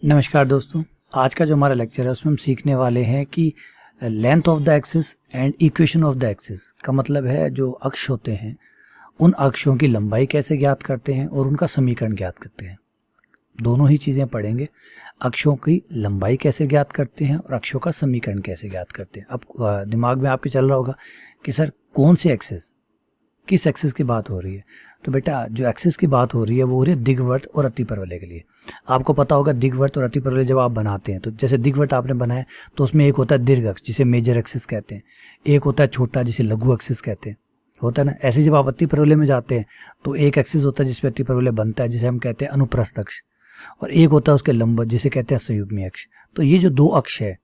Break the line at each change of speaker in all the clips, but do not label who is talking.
नमस्कार दोस्तों, आज का जो हमारा लेक्चर है उसमें हम सीखने वाले हैं कि length of the axis and equation of the axis का मतलब है जो अक्ष होते हैं उन अक्षों की लंबाई कैसे ज्ञात करते हैं और उनका समीकरण ज्ञात करते हैं। दोनों ही चीज़ें पढ़ेंगे। अक्षों की लंबाई कैसे ज्ञात करते हैं और अक्षों का समीकरण कैसे ज्ञात करते हैं। अब दिमाग में आपके चल रहा होगा कि सर कौन सी एक्सिस, किस एक्सिस की बात हो रही है। तो बेटा जो एक्सिस की बात हो रही है वो हो रही है दिग्वृत्त और अतिपरवलय के लिए। आपको पता होगा दिग्वृत्त और अतिपरवलय जब आप बनाते हैं तो जैसे दिग्वृत्त आपने बनाया तो उसमें एक होता है दीर्घ अक्ष जिसे मेजर एक्सिस कहते हैं, एक होता है छोटा जिसे लघु एक्सिस कहते हैं, होता है ना। ऐसे जब आप अतिपरवलय में जाते हैं तो एक एक्सिस होता है जिसपे अतिपरवलय बनता है जिसे हम कहते हैं अनुप्रस्थ अक्ष, और एक होता है उसके लंब जिसे कहते हैं संयुग्मी अक्ष। तो ये जो दो अक्ष है,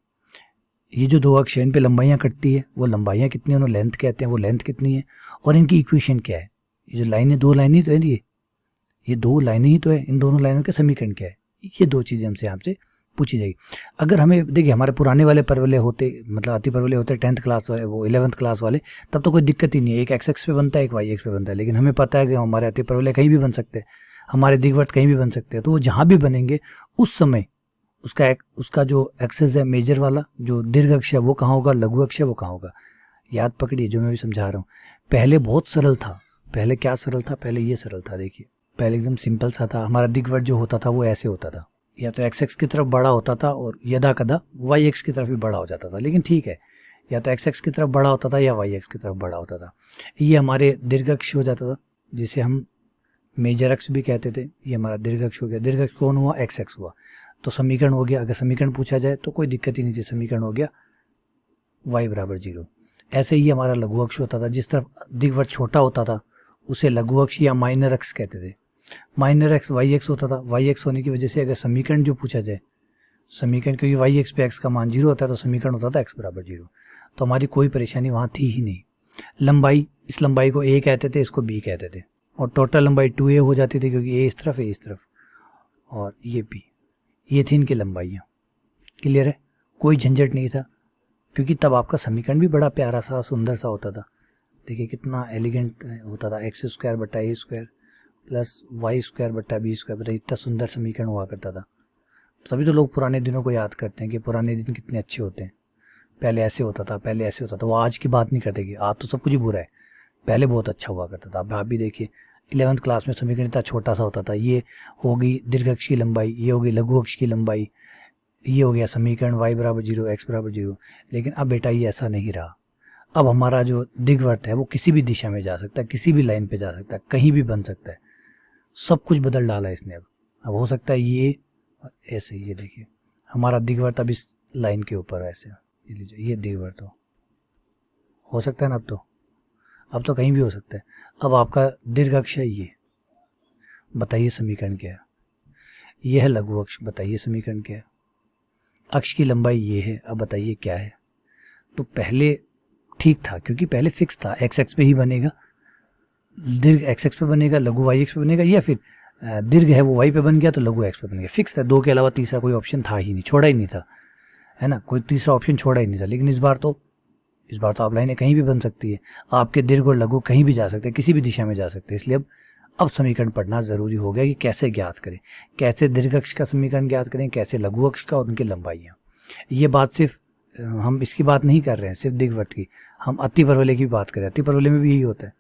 ये जो दो अक्ष है इन पे लंबाइयाँ कटती है, वो लंबाइयाँ कितनी है उन्हें लेंथ कहते हैं, वो लेंथ कितनी है और इनकी इक्वेशन क्या है। ये जो लाइनें, दो लाइनें तो है, ये दो लाइनें ही तो है, इन दोनों लाइनों के समीकरण क्या है, ये दो चीज़ें हमसे आपसे पूछी जाएगी। अगर हमें देखिए हमारे पुराने वाले परवलय होते, मतलब अति परवलय होते 10th क्लास वाले, वो 11th क्लास वाले, तब तो कोई दिक्कत ही नहीं है, एक एक्स एक्स पे बनता है एक वाई एक्स पे बनता है। लेकिन हमें पता है कि हमारे अति परवलय कहीं भी बन सकते हैं, हमारे दिग्वृत्त कहीं भी बन सकते हैं। तो वो जहाँ भी बनेंगे उस समय उसका जो एक्सेस है मेजर वाला, जो दीर्घ अक्ष है वो कहाँ होगा, लघु अक्ष है वो कहाँ होगा। याद पकड़िए जो मैं भी समझा रहा हूँ। पहले बहुत सरल था, पहले क्या सरल था, पहले ये सरल था। देखिए पहले एकदम सिंपल सा था। हमारा दिग्वृत्त जो होता था वो ऐसे होता था, या तो एक्स एक्स की तरफ बड़ा होता था और यदा कदा वाई एक्स की तरफ भी बड़ा हो जाता था। लेकिन ठीक है, या तो एक्स एक्स की तरफ बड़ा होता था या वाई एक्स की तरफ बड़ा होता था। ये हमारे दीर्घ अक्ष हो जाता था जिसे हम मेजर अक्ष भी कहते थे। ये हमारा दीर्घ अक्ष हो गया। दीर्घ अक्ष कौन हुआ, एक्स एक्स हुआ। तो समीकरण हो गया, अगर समीकरण पूछा जाए तो कोई दिक्कत ही नहीं थी, समीकरण हो गया y बराबर 0। ऐसे ही हमारा लघु अक्ष होता था, जिस तरफ दिग्वृत्त छोटा होता था उसे लघु अक्ष या माइनर अक्ष कहते थे। माइनर अक्ष वाई एक्स होता था। वाई एक्स होने की वजह से अगर समीकरण जो पूछा जाए, समीकरण क्योंकि वाई एक्स पे एक्स का मान 0 होता है तो समीकरण होता था x बराबर 0। तो हमारी कोई परेशानी वहाँ थी ही नहीं। लंबाई, इस लंबाई को a कहते थे, इसको b कहते थे, और टोटल लंबाई 2a हो जाती थी क्योंकि a इस तरफ, a इस तरफ, और ये b, ये थी इनकी लंबाइयाँ। क्लियर है, कोई झंझट नहीं था, क्योंकि तब आपका समीकरण भी बड़ा प्यारा सा सुंदर सा होता था। देखिए कितना एलिगेंट होता था, एक्स स्क्वायर बटा ए स्क्वायर प्लस वाई स्क्वायर बटा बी स्क्वायर बटा, इतना सुंदर समीकरण हुआ करता था। तभी तो लोग पुराने दिनों को याद करते हैं कि पुराने दिन कितने अच्छे होते हैं। पहले ऐसे होता था, पहले ऐसे होता था। वो आज की बात नहीं करते कि आज तो सब कुछ ही बुरा है, पहले बहुत अच्छा हुआ करता था। अब आप भी देखिए 11th क्लास में समीकरण इतना छोटा सा होता था। ये होगी दीर्घ अक्ष की लंबाई, ये होगी लघु अक्ष की लंबाई, ये हो गया समीकरण y बराबर 0 x बराबर 0। लेकिन अब बेटा ये ऐसा नहीं रहा। अब हमारा जो दिग्वृत्त है वो किसी भी दिशा में जा सकता है, किसी भी लाइन पे जा सकता है, कहीं भी बन सकता है। सब कुछ बदल डाला इसने। अब हो सकता है ये और ऐसे, ये देखिए हमारा दिग्वृत्त अब इस लाइन के ऊपर ऐसे, ये लीजिए ये दिग्वृत्त हो सकता है ना। अब तो कहीं भी हो सकता है। अब आपका दीर्घ अक्ष है, ये बताइए समीकरण क्या है। ये है लघु अक्ष, बताइए समीकरण क्या है। अक्ष की लंबाई ये है, अब बताइए क्या है। तो पहले ठीक था क्योंकि पहले फिक्स था, एक्स एक्स पे ही बनेगा, दीर्घ एक्स एक्स पे बनेगा, लघु वाई एक्स पे बनेगा, या फिर दीर्घ है वो वाई पे बन गया तो लघु एक्स पे बन गया। फिक्स था, दो के अलावा तीसरा कोई ऑप्शन था ही नहीं, छोड़ा ही नहीं था, है ना। कोई तीसरा ऑप्शन छोड़ा ही नहीं था। लेकिन इस बार तो आप लाइनें कहीं भी बन सकती है, आपके दीर्घ और लघु कहीं भी जा सकते हैं, किसी भी दिशा में जा सकते हैं। इसलिए अब समीकरण पढ़ना जरूरी हो गया कि कैसे ज्ञात करें, कैसे दीर्घ अक्ष का समीकरण ज्ञात करें, कैसे लघु अक्ष का और उनकी लंबाइयाँ। ये बात सिर्फ हम इसकी बात नहीं कर रहे हैं सिर्फ दिग्वृत्त की, हम अति परवलय की बात कर रहे हैं। अति परवलय में भी यही होता है,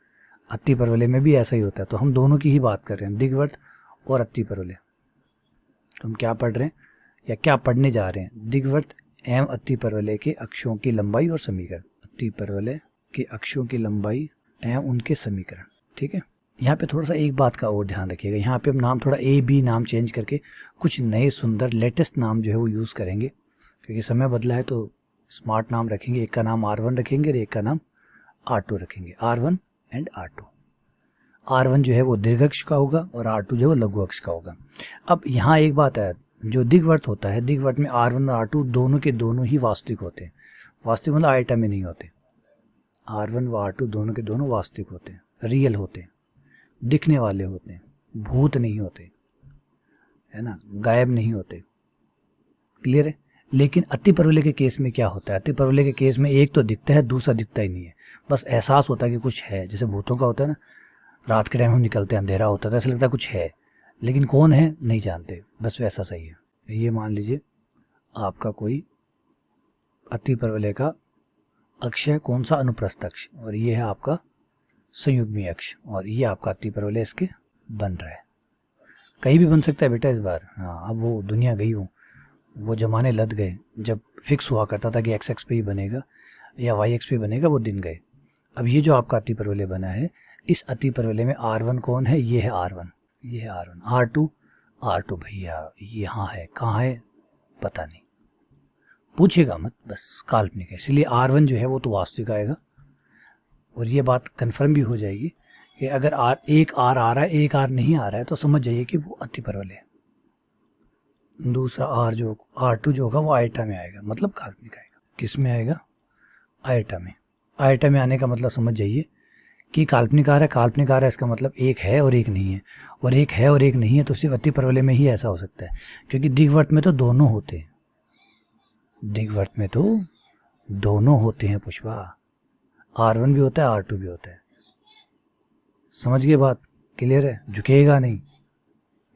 अति परवलय में भी ऐसा ही होता है। तो हम दोनों की ही बात कर रहे हैं, दिग्वृत्त और अति परवलय। तो हम क्या पढ़ रहे हैं या क्या पढ़ने जा रहे हैं, दिग्वृत्त एवं अति परवलय के अक्षों की लंबाई और समीकरण, अति परवलय के अक्षों की लंबाई एवं उनके समीकरण। ठीक है, यहाँ पे थोड़ा सा एक बात का और ध्यान रखिएगा। यहाँ पे हम नाम थोड़ा ए बी नाम चेंज करके कुछ नए सुंदर लेटेस्ट नाम जो है वो यूज़ करेंगे, क्योंकि समय बदला है तो स्मार्ट नाम रखेंगे। एक का नाम R1 रखेंगे और एक का नाम R2 रखेंगे, R1 एंड R2। R1 जो है वो दीर्घ अक्ष का होगा और R2 जो है वो लघु अक्ष का होगा। अब यहाँ एक बात है, जो दिग्वृत्त होता है, दिग्वृत्त में R1 और R2 दोनों के दोनों ही वास्तविक होते हैं। वास्तविक मतलब आइटा में नहीं होते। R1 व R2 दोनों के दोनों वास्तविक होते हैं, रियल होते हैं, दिखने वाले होते हैं, भूत नहीं होते, है ना, गायब नहीं होते। क्लियर है। लेकिन अति परवलय के केस में क्या होता है, अति परवलय के केस में एक तो दिखता है, दूसरा दिखता ही नहीं है। बस एहसास होता है कि कुछ है, जैसे भूतों का होता है ना, रात के टाइम हम निकलते हैं, अंधेरा होता है तो ऐसा लगता है कुछ है, लेकिन कौन है नहीं जानते, बस वैसा सही है। ये मान लीजिए आपका कोई अति परवलय का अक्ष है, कौन सा, अनुप्रस्थ अक्ष, और ये है आपका संयुग्मी अक्ष, और ये आपका अति परवलय इसके बन रहा है। कहीं भी बन सकता है बेटा इस बार। हाँ, अब वो दुनिया गई हूँ, वो जमाने लद गए जब फिक्स हुआ करता था कि एक्स एक्स पे ही बनेगा या वाई एक्स पे बनेगा, वो दिन गए। अब ये जो आपका अति परवलय बना है, इस अति परवलय में R1 कौन है, ये है R1, ये है R1, R2 भैया यहाँ है, कहाँ है पता नहीं, पूछेगा मत, बस काल्पनिक है, इसलिए R1 जो है वो तो वास्तविक आएगा। और ये बात कंफर्म भी हो जाएगी कि अगर एक R आ रहा है, एक R नहीं आ रहा है, तो समझ जाइए कि वो अति परवलय है। दूसरा R2 जो होगा वो आयटा में आएगा, मतलब काल्पनिक आएगा। किस में आएगा, आयटा में। आयटा में आने का मतलब समझ जाइए कि काल्पनिक आ रहा है, काल्पनिक आ रहा है इसका मतलब एक है और एक नहीं है, और एक है और एक नहीं है तो सिर्फ अति परवलय में ही ऐसा हो सकता है, क्योंकि दीर्घवृत्त में तो दोनों होते हैं, दीर्घवृत्त में तो दोनों होते हैं पुष्पा, R1 भी होता है, R2 भी होता है। समझ गए बात, क्लियर है, झुकेगा नहीं,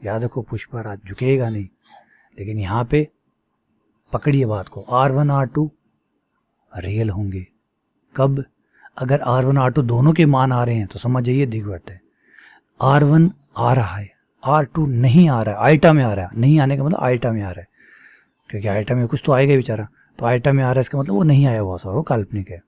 याद रखो पुष्पा राज, झुकेगा नहीं। लेकिन यहाँ पे पकड़िए बात को, R1 R2 रियल होंगे कब, अगर R1 R2 दोनों के मान आ रहे हैं तो समझ जाइए दीर्घवृत्त है। R1 आ रहा है, R2 नहीं आ रहा है, आयटा में आ रहा है, नहीं आने का मतलब आयटा में आ रहा है, क्योंकि आयटा में कुछ तो आएगा बेचारा, तो आयटा में आ रहा है इसका मतलब वो नहीं आया हुआ सा, वो काल्पनिक है।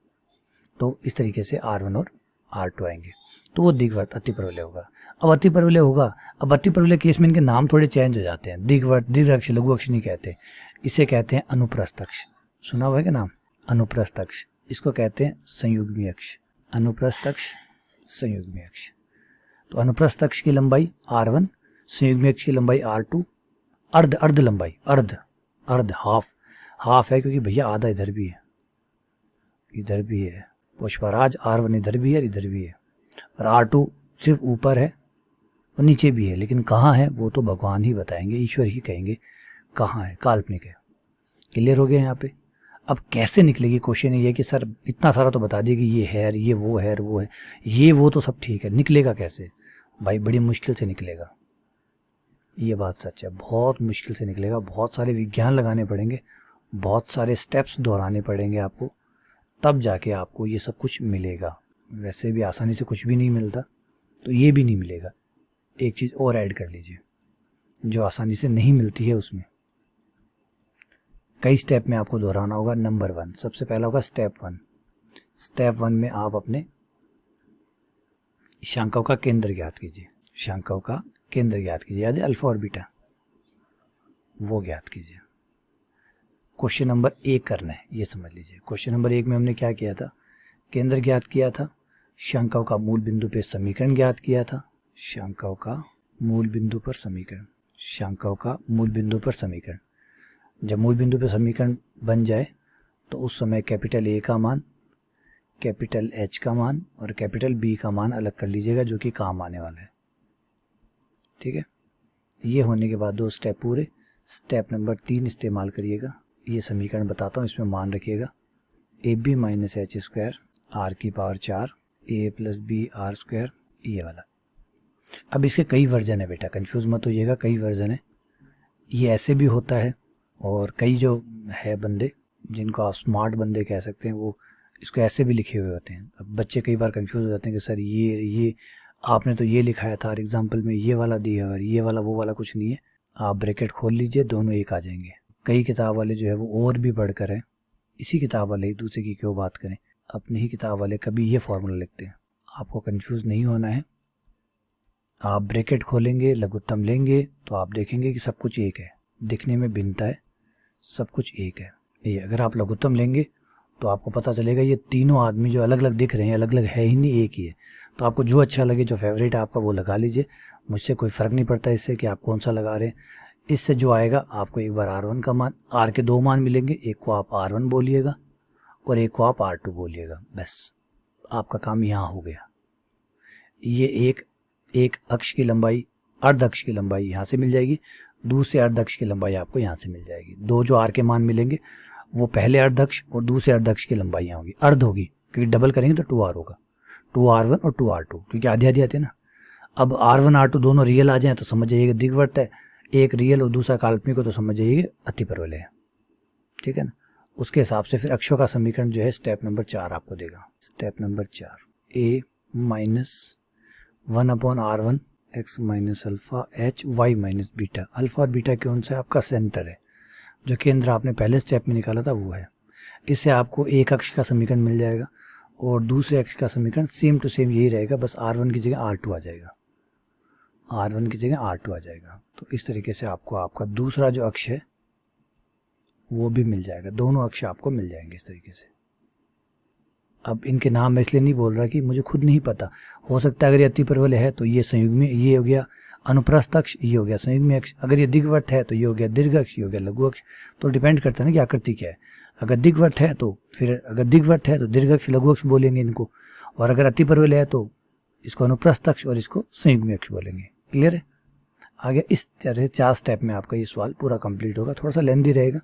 तो इस तरीके से R1 और R2 आएंगे, तो वो दीर्घवृत्त अति परवलय होगा। अब अति परवलय होगा, अब अति परवलय केस में इनके नाम थोड़े चेंज हो जाते हैं, दीर्घवृत्त दीर्घ अक्ष लघु अक्ष नहीं कहते, इसे कहते हैं अनुप्रस्थ अक्ष। सुना हुआ है क्या नाम, अनुप्रस्थ अक्ष, इसको कहते हैं संयुग्मी अक्ष, अनुप्रस्थ अक्ष संयुग्मी अक्ष। तो अनुप्रस्थ अक्ष की लंबाई R1, संयुग्मी अक्ष की लंबाई R2, अर्ध लंबाई, अर्ध हाफ है, क्योंकि भैया आधा इधर भी है, इधर भी है पुष्पराज, R1 इधर भी है, इधर भी है, और R2 सिर्फ ऊपर है और नीचे भी है, लेकिन कहाँ है वो तो भगवान ही बताएंगे, ईश्वर ही कहेंगे कहाँ है, काल्पनिक है। क्लियर हो गया यहाँ पे। अब कैसे निकलेगी, क्वेश्चन ये है कि सर इतना सारा तो बता दिए कि ये है, ये वो है, वो है, ये वो तो सब ठीक है, निकलेगा कैसे भाई, बड़ी मुश्किल से निकलेगा, ये बात सच है, बहुत मुश्किल से निकलेगा, बहुत सारे विज्ञान लगाने पड़ेंगे, बहुत सारे स्टेप्स दोहराने पड़ेंगे आपको, तब जाके आपको ये सब कुछ मिलेगा। वैसे भी आसानी से कुछ भी नहीं मिलता, तो ये भी नहीं मिलेगा। एक चीज़ और ऐड कर लीजिए जो आसानी से नहीं मिलती है, उसमें कई स्टेप में आपको दोहराना होगा। नंबर 1, सबसे पहला होगा स्टेप 1। स्टेप 1 में आप अपने शांकों का केंद्र ज्ञात कीजिए, शांकों का केंद्र ज्ञात कीजिए, याद है अल्फा और बीटा, वो ज्ञात कीजिए। क्वेश्चन नंबर 1 करना है, ये समझ लीजिए। क्वेश्चन नंबर 1 में हमने क्या किया था, केंद्र ज्ञात किया था, शांकों का मूल बिंदु पे समीकरण ज्ञात किया था, शांकों का मूल बिंदु पर समीकरण, शांकों का मूल बिंदु पर समीकरण। जब मूल बिंदु पर समीकरण बन जाए तो उस समय कैपिटल A का मान, कैपिटल H का मान और कैपिटल B का मान अलग कर लीजिएगा, जो कि काम आने वाला है, ठीक है। ये होने के बाद 2 स्टेप पूरे। स्टेप नंबर 3 इस्तेमाल करिएगा, ये समीकरण बताता हूँ, इसमें मान रखिएगा AB minus H square R की power 4 A plus B R square, ये वाला। अब इसके कई वर्जन है बेटा, कंफ्यूज मत होइएगा, कई वर्जन है, ये ऐसे भी होता है, और कई जो है बंदे जिनको आप स्मार्ट बंदे कह सकते हैं, वो इसको ऐसे भी लिखे हुए होते हैं। अब बच्चे कई बार कंफ्यूज हो जाते हैं कि सर ये आपने तो ये लिखाया था, और एग्जाम्पल में ये वाला दिया है, और ये वाला वो वाला कुछ नहीं है। आप ब्रैकेट खोल लीजिए, दोनों एक आ जाएंगे। कई किताब वाले जो है वो और भी बढ़कर है, इसी किताब वाले एक दूसरे की क्यों बात करें, अपनी ही किताब वाले कभी ये फॉर्मूला लिखते हैं। आपको कंफ्यूज नहीं होना है, आप ब्रैकेट खोलेंगे, लघुत्तम लेंगे तो आप देखेंगे कि सब कुछ एक है, दिखने में भिन्नता है, सब कुछ एक है। ये अगर आप लघुत्तम लेंगे तो आपको पता चलेगा ये तीनों आदमी जो अलग अलग दिख रहे हैं, अलग अलग है ही नहीं, एक ही है। तो आपको जो अच्छा लगे, जो फेवरेट है आपका, वो लगा लीजिए, मुझसे कोई फ़र्क नहीं पड़ता इससे कि आप कौन सा लगा रहे हैं। इससे जो आएगा आपको एक बार R1 का मान, R के 2 मान मिलेंगे, एक को आप R1 बोलिएगा और एक को आप R2 बोलिएगा, बस आपका काम यहाँ हो गया। ये एक अक्ष की लंबाई, अर्ध अक्ष की लंबाई यहाँ से मिल जाएगी, दूसरे अर्ध अक्ष की लंबाई आपको यहाँ से मिल जाएगी। 2 जो R के मान मिलेंगे वो पहले अर्ध अक्ष और दूसरे अर्ध अक्ष की लंबाई यहाँ होगी, अर्ध होगी, क्योंकि डबल करेंगे तो 2R होगा, 2R1 और 2R2, क्योंकि आधी आधी आती है ना। अब R1 R2 दोनों रियल आ जाएं तो समझ जाइएगा दीर्घवृत्त है, एक रियल और दूसरा काल्पनिक हो तो समझ जाइए अतिपरवलय है, ठीक है ना। उसके हिसाब से फिर अक्षों का समीकरण जो है स्टेप नंबर 4 आपको देगा। Step number 4 a minus 1/r1 x minus alpha h y minus beta. Alpha और बीटा कौन सा है? आपका सेंटर है, जो केंद्र आपने पहले स्टेप में निकाला था वो है। इससे आपको एक अक्ष का समीकरण मिल जाएगा और दूसरे अक्ष का समीकरण सेम टू सेम यही रहेगा, बस r1 की जगह r2 आ जाएगा, r1 की जगह r2 आ जाएगा। तो इस तरीके से आपको आपका दूसरा जो अक्ष है वो भी मिल जाएगा, दोनों अक्ष आपको मिल जाएंगे इस तरीके से। अब इनके नाम मैं इसलिए नहीं बोल रहा कि मुझे खुद नहीं पता, हो सकता है अगर ये अतिपरवलय है तो ये संयुग्मी, ये हो गया अनुप्रस्थ अक्ष, ये हो गया संयुग्मी अक्ष। अगर ये दीर्घवृत्त है तो ये हो गया दीर्घ अक्ष, ये हो गया लघु अक्ष। तो डिपेंड करता है ना कि आकृति क्या है। अगर दीर्घवृत्त है तो फिर अगर दीर्घवृत्त है तो दीर्घ अक्ष लघु अक्ष बोलेंगे इनको, और अगर अतिपरवलय है तो इसको अनुप्रस्थ अक्ष और इसको संयुग्मी अक्ष बोलेंगे। क्लियर है? आगे इस तरह से 4 स्टेप में आपका ये सवाल पूरा कंप्लीट होगा। थोड़ा सा लेंथी रहेगा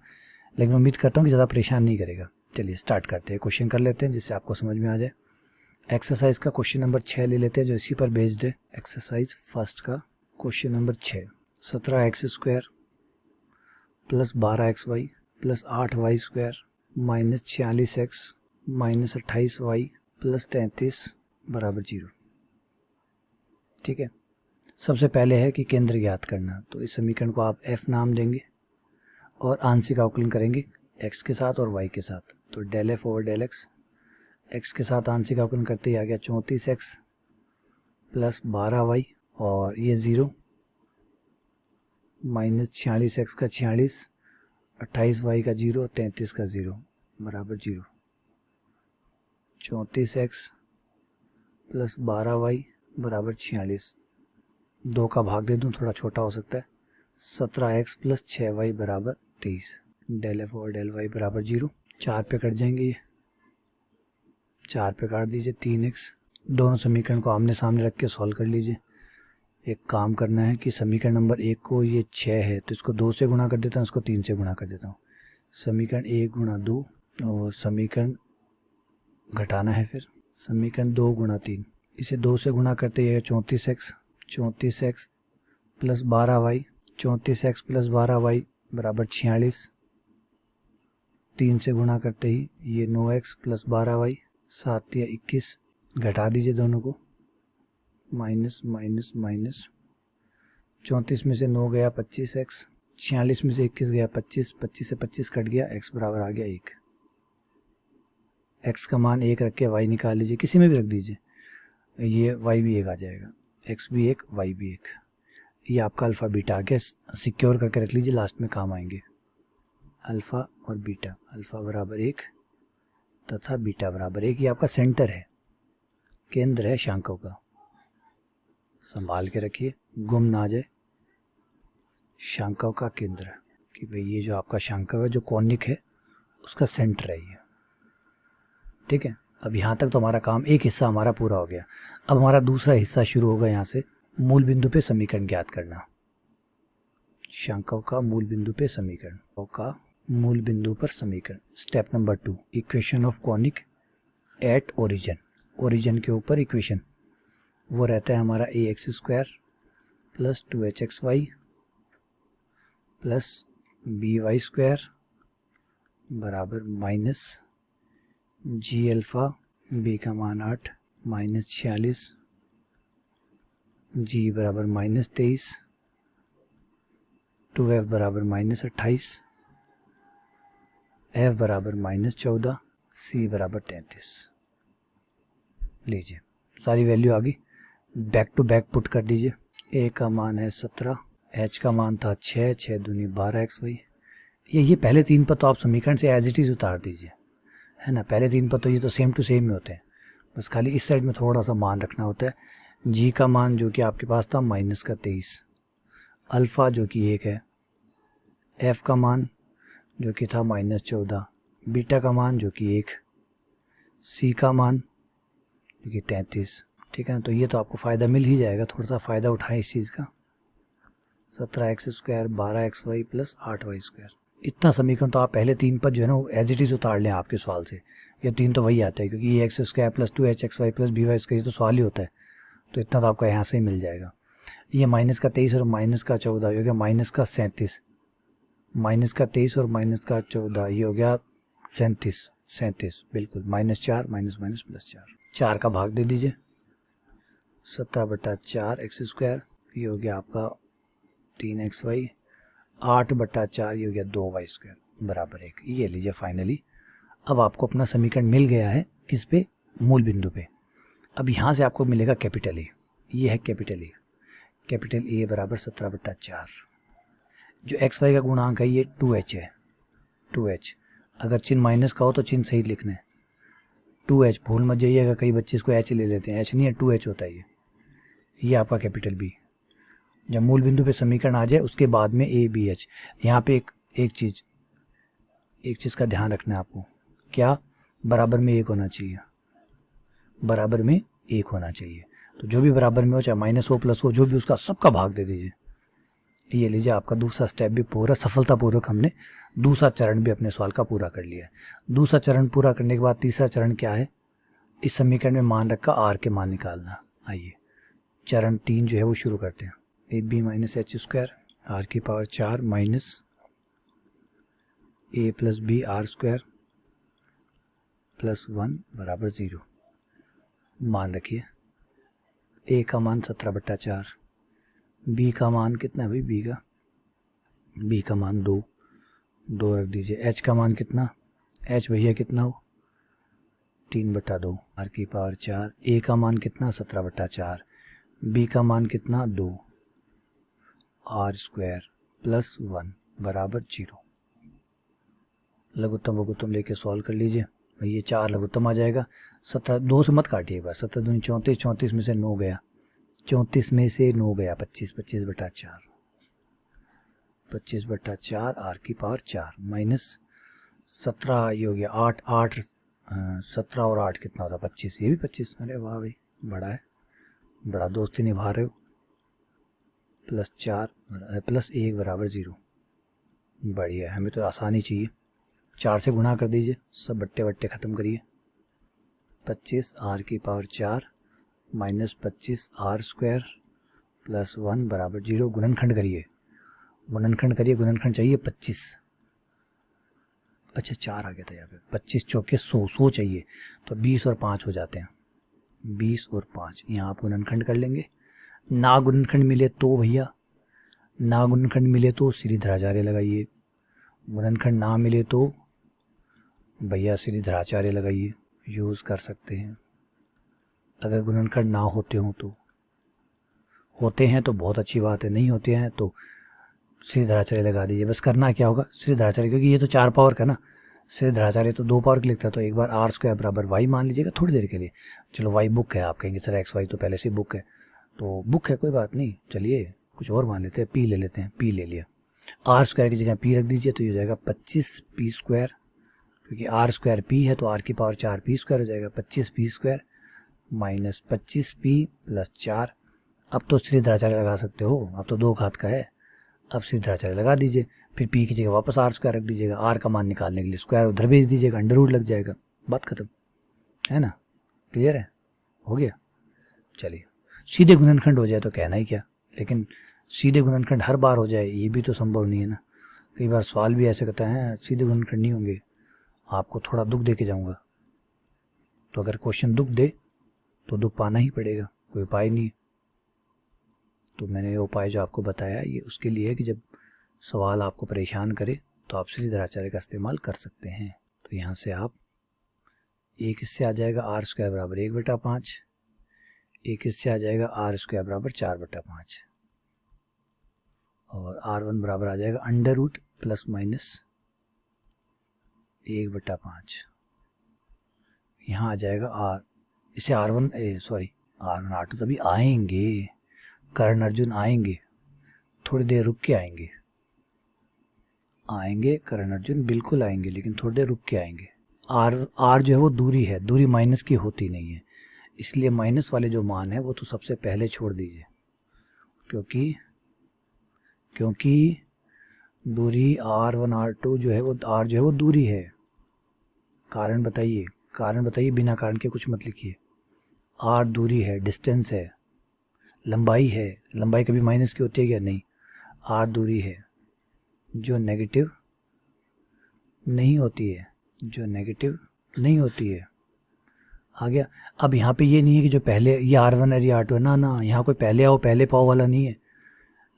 लेकिन उम्मीद करता हूँ कि ज़्यादा परेशान नहीं करेगा। चलिए स्टार्ट करते हैं, क्वेश्चन कर लेते हैं जिससे आपको समझ में आ जाए। एक्सरसाइज का क्वेश्चन नंबर 6 ले लेते हैं जो इसी पर बेस्ड है। एक्सरसाइज फर्स्ट का question number 6, 17x² plus 12xy plus 8y² minus 46x minus 28y plus 33 बराबर 0। ठीक है, सबसे पहले है कि केंद्र ज्ञात करना। तो इस समीकरण को आप f नाम देंगे और आंशिक अवकलन करेंगे x के साथ और y के साथ। तो del f over del x, x के साथ आंशिक अवकलन करते ही आ गया 34x प्लस 12y और ये 0 माइनस 46x का 46, 28y का 0, 33 का 0 बराबर 0। 34x प्लस 12y बराबर 46, 2 का भाग दे दूं थोड़ा छोटा हो सकता है। 17x प्लस 6y बराबर 23। डेल एफ और डेल वाई बराबर 0। 4 पे कट जाएंगे, ये 4 पे काट दीजिए। 3x, दोनों समीकरण को आमने सामने रख के सॉल्व कर लीजिए। एक काम करना है कि समीकरण नंबर 1 को, ये 6 है तो इसको 2 से गुणा कर देता हूँ, इसको 3 से गुणा कर देता हूँ। समीकरण 1 गुणा 2 और समीकरण घटाना है फिर समीकरण 2 गुणा 3। इसे 2 से गुणा करते ये 34x, 34x plus 12y, 34x plus 12y बराबर 46। 3 से गुणा करते ही ये 9x प्लस 12y, 7 या 21, घटा दीजिए दोनों को, माइनस माइनस माइनस। 34 में से 9 गया 25x, 46 में से 21 गया 25, 25 से 25 कट गया, x बराबर आ गया 1। x का मान 1 रख के y निकाल लीजिए, किसी में भी रख दीजिए, ये y भी 1 आ जाएगा, x भी 1 y भी 1। ये आपका अल्फ़ा बीटा आ गया, सिक्योर करके रख लीजिए, लास्ट में काम आएंगे। अल्फ़ा और बीटा, अल्फ़ा बराबर 1 तथा बीटा बराबर 1। ये आपका सेंटर है, केंद्र है शांकों का, संभाल के रखिए गुम ना जाए। शांकों का केंद्र कि भाई ये जो आपका शांकव है जो कोनिक है उसका सेंटर है ये। ठीक है, अब यहाँ तक तो हमारा काम, एक हिस्सा हमारा पूरा हो गया। अब हमारा दूसरा हिस्सा शुरू होगा, यहाँ से मूल बिंदु पे समीकरण ज्ञात करना। शांकव का मूल बिंदु पे समीकरण, का मूल बिंदु पर समीकरण। Step number 2, equation of conic at origin. Origin के ऊपर इक्वेशन वो रहता है हमारा ax² plus 2hxy plus by² बराबर माइनस g अल्फ़ा, b का मान 8 माइनस 46, g बराबर माइनस 23, 2f बराबर माइनस 28, f बराबर माइनस 14, c बराबर 33। लीजिए सारी वैल्यू आ गई, बैक टू बैक पुट कर दीजिए। a का मान है 17, h का मान था 6, 6 दूनी 12xy। ये पहले 3 पद तो आप समीकरण से एज इट इज़ उतार दीजिए, है ना। पहले 3 पद तो ये तो सेम टू सेम ही होते हैं, बस खाली इस साइड में थोड़ा सा मान रखना होता है। g का मान जो कि आपके पास था माइनस का 23, अल्फ़ा जो कि 1 है, f का मान जो कि था माइनस 14, बीटा का मान जो कि 1, c का मान जो कि 33। ठीक है ना, तो ये तो आपको फ़ायदा मिल ही जाएगा, थोड़ा सा फ़ायदा उठाएं इस चीज़ का। 17x² 12xy प्लस 8y², इतना समीकरण तो आप पहले 3 पद जो है ना एज इट इज़ उतार लें आपके सवाल से। ये 3 तो वही आता है क्योंकि ax² plus 2hxy plus by² ये तो सवाल ही होता है, तो इतना तो आपका यहाँ से ही मिल जाएगा। ये माइनस का 23 और माइनस का 14 हो गया माइनस का 37, माइनस का 23 और माइनस का 14 ये हो गया 37 बिल्कुल, -4 माइनस माइनस +4, 4 का भाग दे दीजिए, 17/4 एक्स स्क्वायर, ये हो गया आपका 3xy, 8/4 ये हो गया 2y² बराबर 1। ये लीजिए फाइनली अब आपको अपना समीकरण मिल गया है किस पे, मूल बिंदु पे। अब यहाँ से आपको मिलेगा कैपिटल ए, ये है कैपिटल ए, कैपिटल ए बराबर 17/4। जो एक्स वाई का गुणांक है ये 2h है, 2h। अगर चिन्ह माइनस का हो तो चिन्ह सही लिखना है, 2h भूल मत जाइएगा, कई बच्चे इसको h ले लेते हैं, h नहीं है 2h होता है ये आपका कैपिटल बी। जब मूल बिंदु पे समीकरण आ जाए उसके बाद में ए बी एच, यहाँ पे एक चीज़ का ध्यान रखना है आपको, क्या बराबर में 1 होना चाहिए, बराबर में 1 होना चाहिए। तो जो भी बराबर में हो, चाहे माइनस हो प्लस हो, जो भी उसका सबका भाग दे दीजिए। ये लीजिए आपका दूसरा स्टेप भी पूरा सफलतापूर्वक हमने दूसरा चरण भी अपने सवाल का पूरा कर लिया है। दूसरा चरण पूरा करने के बाद तीसरा चरण क्या है, इस समीकरण में मान रखा आर के मान निकालना। आइए चरण 3 जो है वो शुरू करते हैं। A B minus H square R की power 4 minus A plus B R square plus 1 बराबर 0। मान रखिए ए का मान 17/4, बी का मान कितना है भाई, बी का मान 2 रख दीजिए। एच का मान कितना, एच भैया कितना हो 3/2 आर की पावर 4, ए का मान कितना 17/4, बी का मान कितना 2 आर स्क्वायर प्लस 1 बराबर 0। लघुत्तम वघुत्तम लेके सॉल्व कर लीजिए भाई, ये 4 लघुत्तम आ जाएगा। 17 2 से मत काटिए एक बार, 17 दूनी 34, 34 में से 9 गया, 34 में से 9 गया 25, 25/4, 25/4 आर की पावर 4 माइनस 17 ये हो गया 8 17 और 8 कितना होता 25, ये भी 25। अरे वाह भाई बड़ा है, बड़ा दोस्ती निभा रहे हो। प्लस 4 प्लस 1 बराबर 0। बढ़िया है, हमें तो आसानी चाहिए। 4 से गुणा कर दीजिए, सब बट्टे बट्टे ख़त्म करिए। 25 आर की power 4 minus 25 R square plus 1 बराबर 0। गुणनखंड करिए, गुणनखंड चाहिए 25। अच्छा 4 आ गया था यहाँ पे, 25 चौके 100 चाहिए, तो 20 और 5 हो जाते हैं, 20 और 5। यहाँ आप गुणनखंड कर लेंगे। ना गुणनखंड मिले तो भैया, ना गुणनखंड मिले तो श्रीधराचार्य लगाइए, गुणनखंड ना मिले तो भैया श्रीधराचार्य लगाइए, यूज़ कर सकते हैं। अगर गुणनखंड ना होते हों तो, होते हैं तो बहुत अच्छी बात है, नहीं होते हैं तो श्रीधराचार्य लगा दीजिए। बस करना क्या होगा, श्रीधराचार्य, क्योंकि ये तो 4 पावर का ना, श्रीधराचार्य तो 2 पावर का लिखता है, तो एक बार आर स्क्वायर बराबर वाई मान लीजिएगा थोड़ी देर के लिए। चलो वाई बुक है, आप कहेंगे सर एक्स वाई तो पहले से बुक है, तो बुक है कोई बात नहीं, चलिए कुछ और मान लेते हैं, पी ले लेते हैं, पी ले लिया। आर स्क्वायर की जगह पी रख दीजिए, तो ये हो जाएगा 25 पी स्क्वायर, क्योंकि आर स्क्वायर पी है तो आर की पावर 4 पी स्क्वायर हो जाएगा, 25 P square minus 25 P plus 4। अब तो श्रीधराचार्य लगा सकते हो, अब तो 2 घात का है, अब श्रीधराचार्य लगा दीजिए। फिर पी की जगह वापस आर स्क्वायर रख दीजिएगा, आर का मान निकालने के लिए स्क्वायर उधर भेज दीजिएगा, अंडर रूट लग जाएगा, बात खत्म है ना। क्लियर है, हो गया। चलिए सीधे गुणनखंड हो जाए तो कहना ही क्या, लेकिन सीधे गुणनखंड हर बार हो जाए ये भी तो संभव नहीं है ना। कई बार सवाल भी ऐसे कहता है सीधे गुणनखंड नहीं होंगे, आपको थोड़ा दुख दे के जाऊँगा। तो अगर क्वेश्चन दुख दे तो दुख पाना ही पड़ेगा, कोई उपाय नहीं। तो मैंने ये उपाय जो आपको बताया ये उसके लिए है कि जब सवाल आपको परेशान करे तो आप श्रीधराचार्य का इस्तेमाल कर सकते हैं। तो यहाँ से आप एक इससे आ जाएगा आर स्क्वायर बराबर 1/5, एक इससे आ जाएगा आर स्क्वायर बराबर 4/5, और R1 बराबर आ जाएगा अंडर रूट प्लस माइनस 1/5। यहाँ आ जाएगा आर, इसे R1 R1 R2 तभी आएंगे, कर्ण अर्जुन आएंगे, थोड़ी देर रुक के आएंगे, कर्ण अर्जुन बिल्कुल आएंगे, लेकिन थोड़ी देर रुक के आएंगे। आर जो है वो दूरी है, दूरी माइनस की होती नहीं है, इसलिए माइनस वाले जो मान है वो तो सबसे पहले छोड़ दीजिए, क्योंकि दूरी R1 R2 जो है वो R जो है वो दूरी है। कारण बताइए, बिना कारण के कुछ मत लिखिए। R दूरी है, डिस्टेंस है, लंबाई है, लंबाई कभी माइनस की होती है क्या? नहीं। आर दूरी है जो नेगेटिव नहीं होती है, जो नेगेटिव नहीं होती है। आ गया। अब यहाँ पे ये नहीं है कि जो पहले ये R1 है ये R2 है, ना ना, यहाँ कोई पहले आओ पहले पाओ वाला नहीं है।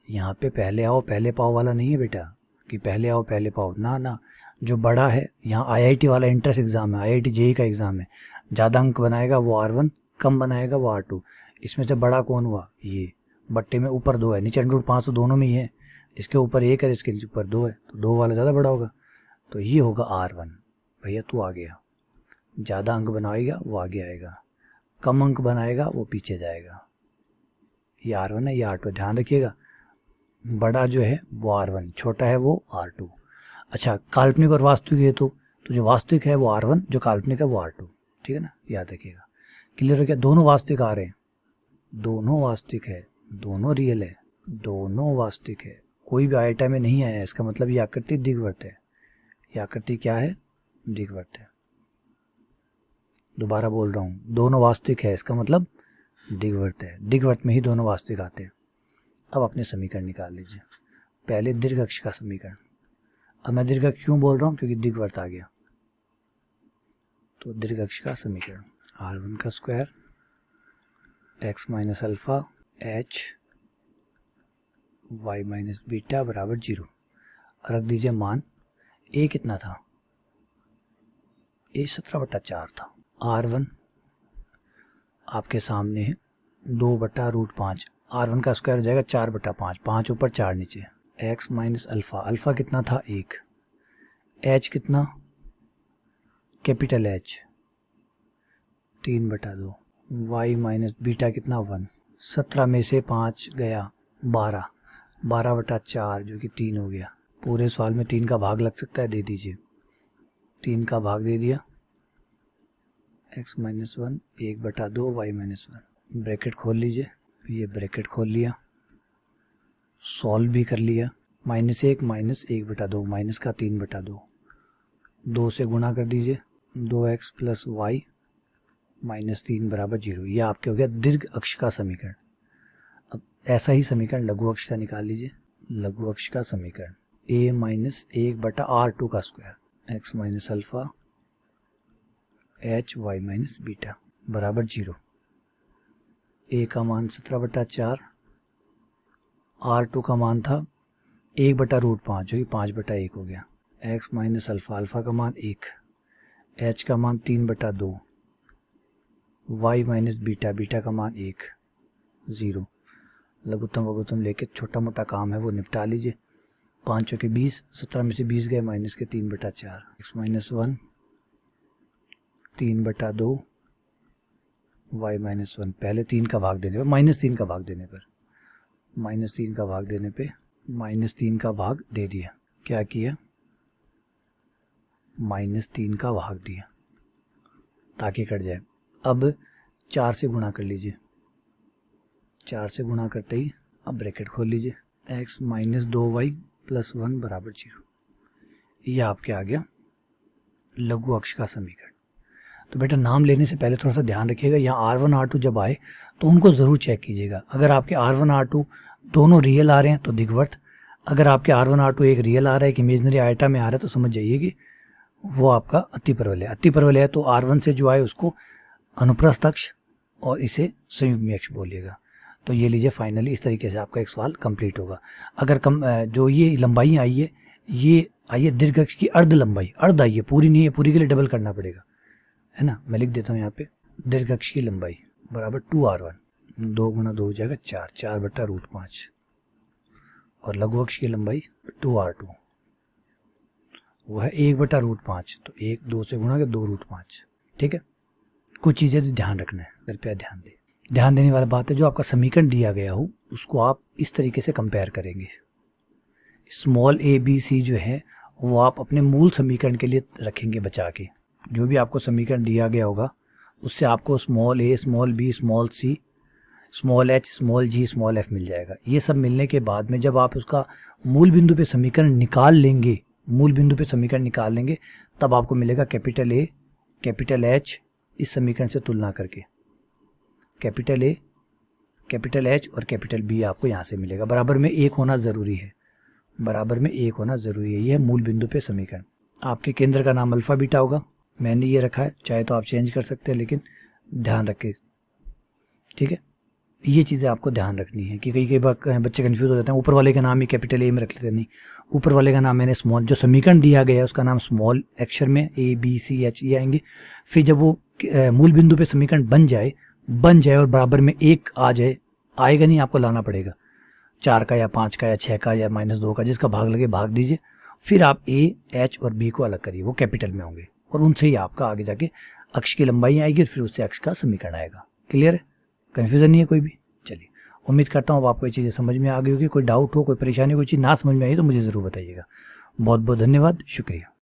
यहाँ पे पहले आओ पहले पाओ वाला नहीं है बेटा, कि पहले आओ पहले पाओ, ना ना। जो बड़ा है, यहाँ IIT वाला एंट्रेंस एग्जाम है, IIT JEE का एग्जाम है, ज़्यादा अंक बनाएगा वो R1, कम बनाएगा वो R2। इसमें से बड़ा कौन हुआ? ये। बट्टे में ऊपर 2 है, नीचे √5 तो दोनों में ही है, इसके ऊपर 1 है, इसके ऊपर 2 है, तो 2 वाला ज़्यादा बड़ा होगा, तो ये होगा R1। भैया तू आ गया। ज़्यादा अंक बनाएगा वो आगे आएगा, कम अंक बनाएगा वो पीछे जाएगा। ये R1 है, ये R2, ध्यान रखिएगा। बड़ा जो है वो R1, छोटा है वो R2। अच्छा, काल्पनिक और वास्तविक है तो जो वास्तविक है वो R1, जो काल्पनिक है वो R2, ठीक है ना, याद रखिएगा। क्लियर हो गया? दोनों वास्तविक आ रहे हैं, दोनों वास्तविक है, दोनों रियल है, दोनों वास्तविक है, कोई भी आइटम में नहीं आया, इसका मतलब ये आकृति दिग्वर्त है। ये आकृति क्या है? दिग्वर्त है। दोबारा बोल रहा हूँ, दोनों वास्तविक है, इसका मतलब दिग्वर्त है, दिग्वर्त में ही दोनों वास्तविक आते हैं। अब अपने समीकरण निकाल लीजिए। पहले दीर्घ अक्ष का समीकरण। अब मैं दीर्घ अक्ष क्यों बोल रहा हूँ? क्योंकि दिग्वर्त आ गया। तो दीर्घ अक्ष का समीकरण R1 का square x minus alpha h y minus beta बराबर 0। रख दीजिए मान। a कितना था? a 17/4 था। R1 आपके सामने है 2/√5। R1 का स्क्वायर हो जाएगा 4/5, 5 ऊपर 4 नीचे। x माइनस अल्फा, अल्फा कितना था? 1। h कितना? Capital H 3/2। y minus beta कितना? 1। 17 में से 5 गया 12, 12/4 जो कि 3 हो गया। पूरे सवाल में 3 का भाग लग सकता है, दे दीजिए। 3 का भाग दे दिया। x minus 1 1/2 y minus 1। Bracket खोल लीजिए, ये ब्रैकेट खोल लिया, सॉल्व भी कर लिया। -1 माइनस 1/2, माइनस का 3/2, 2 से गुणा कर दीजिए। 2x प्लस वाई माइनस 3 बराबर 0। यह आपके हो गया दीर्घ अक्ष का समीकरण। अब ऐसा ही समीकरण लघु अक्ष का निकाल लीजिए। लघु अक्ष का समीकरण a माइनस 1/R2 का square x minus alpha h y minus beta बराबर 0। a का मान 17/4, R2 का मान था 1/√5 जो कि 5/1 हो गया। x माइनस अल्फा, अल्फा का मान 1, h का मान 3/2, y माइनस बीटा, बीटा का मान 1, 0। लघुत्तम वघुत्तम लेके छोटा मोटा काम है वो निपटा लीजिए। 5 चौके 20, 17 में से 20 गए, माइनस के 3/4। x minus 1 3/2 y minus 1। पहले 3 का भाग देने पर, -3 का भाग देने पर, -3 का भाग देने पे -3 का भाग दे दिया। क्या किया? -3 का भाग दिया ताकि कट जाए। अब 4 से गुणा कर लीजिए। 4 से गुणा करते ही अब ब्रैकेट खोल लीजिए। x माइनस 2y प्लस 1 बराबर 0। यह आपके आ गया लघु अक्ष का समीकरण। तो बेटा नाम लेने से पहले थोड़ा सा ध्यान रखिएगा, यहाँ R1 R2 जब आए तो उनको ज़रूर चेक कीजिएगा। अगर आपके R1 R2 दोनों रियल आ रहे हैं तो दिग्वर्त, अगर आपके R1 R2 एक रियल आ रहा है, एक इमेजनरी आइटम में आ रहा है, तो समझ जाइए कि वो आपका अतिपरवल है। अतिपरवल है तो R1 से जो आए उसको अनुप्रस्थ अक्ष और इसे संयुग्मी अक्ष बोलिएगा। तो ये लीजिए, फाइनली इस तरीके से आपका एक सवाल कंप्लीट होगा। अगर जो ये लंबाई आई है, ये आई है दीर्घ अक्ष की अर्ध लंबाई, अर्ध आई है, पूरी नहीं है, पूरी के लिए डबल करना पड़ेगा, है ना। मैं लिख देता हूँ यहाँ पे, दीर्घ अक्ष की लंबाई बराबर 2R1, 2 × 2 हो जाएगा 4, 4/√5, और लघु अक्ष की लंबाई 2R2 वो है 1/√5, तो 1 2 से गुणा के 2√5। ठीक है, कुछ चीज़ें तो ध्यान रखना है, कृपया ध्यान दें। ध्यान देने वाली बात है, जो आपका समीकरण दिया गया हो उसको आप इस तरीके से कंपेयर करेंगे। स्मॉल a b c जो है वो आप अपने मूल समीकरण के लिए रखेंगे बचा के। जो भी आपको समीकरण दिया गया होगा उससे आपको small a, small b, small c, small h, small g, small f मिल जाएगा। ये सब मिलने के बाद में जब आप उसका मूल बिंदु पे समीकरण निकाल लेंगे, मूल बिंदु पे समीकरण निकाल लेंगे, तब आपको मिलेगा कैपिटल A, कैपिटल H, इस समीकरण से तुलना करके कैपिटल A, कैपिटल एच और कैपिटल बी आपको यहाँ से मिलेगा। बराबर में एक होना ज़रूरी है, बराबर में एक होना ज़रूरी है। ये है मूल बिंदु पे समीकरण। आपके केंद्र का नाम अल्फ़ा बीटा होगा, मैंने ये रखा है, चाहे तो आप चेंज कर सकते हैं, लेकिन ध्यान रखें, ठीक है। ये चीज़ें आपको ध्यान रखनी है कि कई बार बच्चे कंफ्यूज हो जाते हैं, ऊपर वाले का नाम ही कैपिटल ए में रख लेते हैं। नहीं, ऊपर वाले का नाम मैंने स्मॉल, जो समीकरण दिया गया है उसका नाम स्मॉल अक्षर में ए बी सी एच ये आएंगे। फिर जब वो मूल बिंदु पे समीकरण बन जाए और बराबर में एक आ जाए, आएगा नहीं, आपको लाना पड़ेगा 4 का या 5 का या 6 का या -2 का, जिसका भाग लगे भाग दीजिए। फिर आप ए एच और बी को अलग करिए, वो कैपिटल में होंगे और उनसे ही आपका आगे जाके अक्ष की लंबाई आएगी, फिर उससे अक्ष का समीकरण आएगा। क्लियर है, कन्फ्यूजन नहीं है कोई भी। चलिए, उम्मीद करता हूँ अब आपको ये चीज़ें समझ में आ गई होगी। कोई डाउट हो, कोई परेशानी, कोई चीज़ ना समझ में आई तो मुझे ज़रूर बताइएगा। बहुत बहुत धन्यवाद, शुक्रिया।